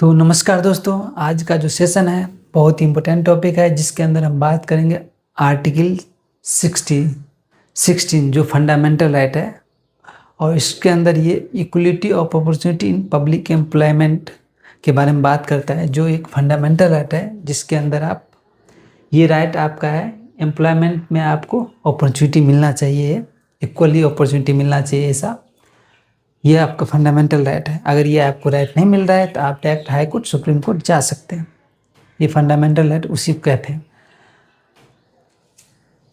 तो नमस्कार दोस्तों, आज का जो सेशन है बहुत ही इम्पोर्टेंट टॉपिक है जिसके अंदर हम बात करेंगे आर्टिकल 16 जो फंडामेंटल राइट है। और इसके अंदर ये equality of opportunity in public employment के बारे में बात करता है, जो एक फंडामेंटल राइट है जिसके अंदर आप ये राइट आपका है एम्प्लॉयमेंट में आपको अपॉर्चुनिटी मिलना चाहिए, इक्वली अपॉर्चुनिटी मिलना चाहिए, ऐसा ये आपका फंडामेंटल राइट है। अगर ये आपको राइट नहीं मिल रहा है तो आप direct high court supreme court जा सकते हैं। ये फंडामेंटल राइट उसी को कहते हैं।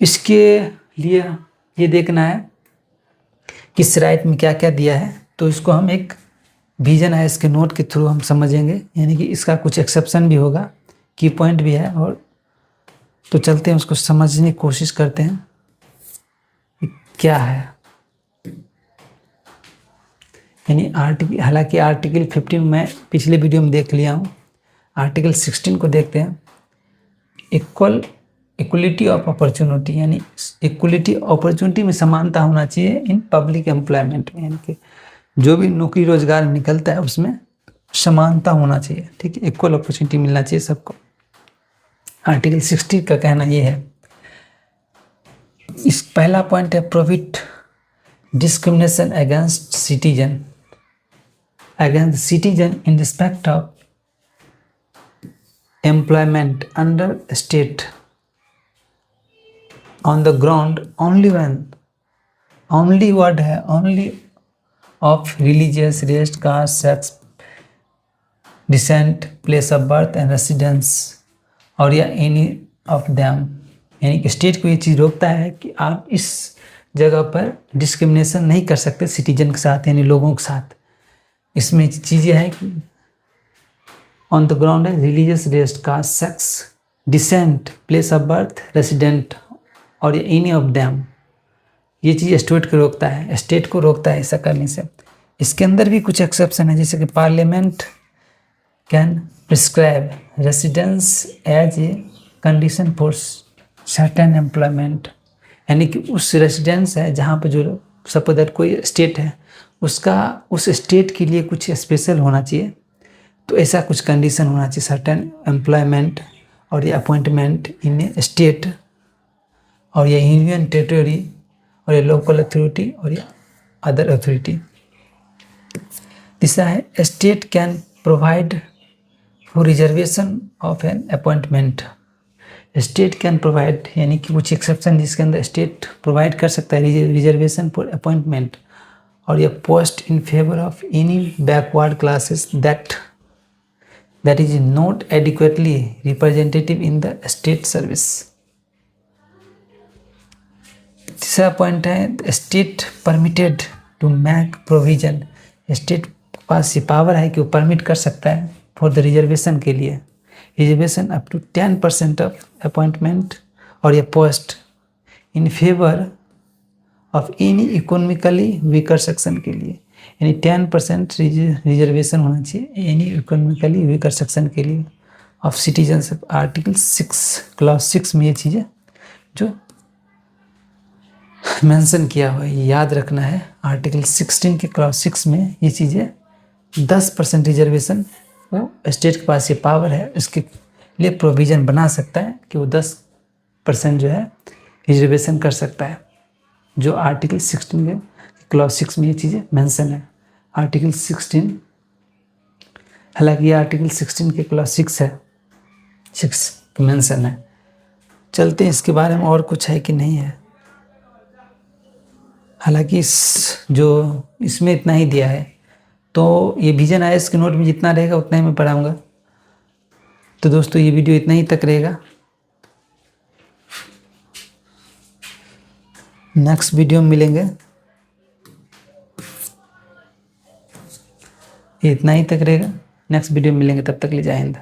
इसके लिए ये देखना है किस राइट में क्या क्या दिया है, तो इसको हम एक विजन है इसके नोट के थ्रू हम समझेंगे, यानी कि इसका कुछ एक्सेप्शन भी होगा, की पॉइंट भी है। और तो चलते हैं उसको समझने की कोशिश करते हैं क्या है। यानी हालांकि आर्टिकल 15 मैं पिछले वीडियो में देख लिया हूँ। आर्टिकल 16 को देखते हैं। इक्वलिटी ऑफ अपॉर्चुनिटी, यानी इक्वलिटी अपॉर्चुनिटी में समानता होना चाहिए इन पब्लिक एम्प्लॉयमेंट में, यानी कि जो भी नौकरी रोजगार निकलता है उसमें समानता होना चाहिए, ठीक है, इक्वल अपॉर्चुनिटी मिलना चाहिए सबको। आर्टिकल 16 का कहना ये है। इस पहला पॉइंट है prohibit discrimination against citizen in respect of employment under state on the ground only of religious, race, caste, sex, descent, place of birth and residence और या any of them। यानी कि स्टेट को ये चीज़ रोकता है कि आप इस जगह पर डिस्क्रिमिनेशन नहीं कर सकते सिटीजन के साथ, यानी लोगों के साथ। इसमें चीज़ें हैं कि ऑन द ग्राउंड है religious, race, caste, sex, descent, place of birth, resident और एनी ऑफ दैम। ये चीज़ स्टेट को रोकता है ऐसा करने से। इसके अंदर भी कुछ एक्सेप्शन है, जैसे कि parliament can prescribe residence as a condition for certain employment, यानी कि उस रेसिडेंस है जहाँ पर जो सपोज दैट कोई स्टेट है उसका उस स्टेट के लिए कुछ स्पेशल होना चाहिए, तो ऐसा कुछ कंडीशन होना चाहिए सर्टेन एम्प्लॉयमेंट और ये अपॉइंटमेंट इन ए स्टेट और ये यूनियन टेरिटरी और ये लोकल अथॉरिटी और ये अदर अथॉरिटी। तीसरा है state can provide for reservation of an appointment. State can provide, यानी कि कुछ एक्सेप्शन जिसके अंदर स्टेट प्रोवाइड कर सकता है रिजर्वेशन फॉर अपॉइंटमेंट और ये post in favour of any backward classes that is not adequately representative in the state service. तीसरा पॉइंट है state permitted to make provision. State के पास ये पावर है कि वो परमिट कर सकता है फॉर द रिजर्वेशन के लिए, reservation up to 10% of appointment और ये post in favour of any economically weaker section के लिए, यानी 10% रिजर्वेशन होना चाहिए एनी इकोनॉमिकली वीकर सेक्शन के लिए ऑफ सिटीजनशिप। आर्टिकल 6 क्लॉज 6 में ये चीज़ें जो मेंशन किया हुआ है याद रखना है। आर्टिकल 16 के क्लॉज 6 में ये चीज़ें 10% रिजर्वेशन वो स्टेट के पास ये पावर है, इसके लिए प्रोविज़न बना सकता है कि वो 10% जो है रिजर्वेशन कर सकता है, जो आर्टिकल 16 के क्लॉज 6 में ये चीज़ें मेंशन है। आर्टिकल 16, हालांकि ये आर्टिकल 16 के क्लॉज 6 है, 6 मेंशन है। चलते हैं इसके बारे में और कुछ है कि नहीं है। हालांकि इसमें इतना ही दिया है, तो ये विजन है इसके नोट में जितना रहेगा उतना ही मैं पढ़ाऊँगा। तो दोस्तों ये वीडियो इतना ही तक रहेगा। नेक्स्ट वीडियो में मिलेंगे। ये इतना ही तक रहेगा, नेक्स्ट वीडियो में मिलेंगे, तब तक ले जय हिंद।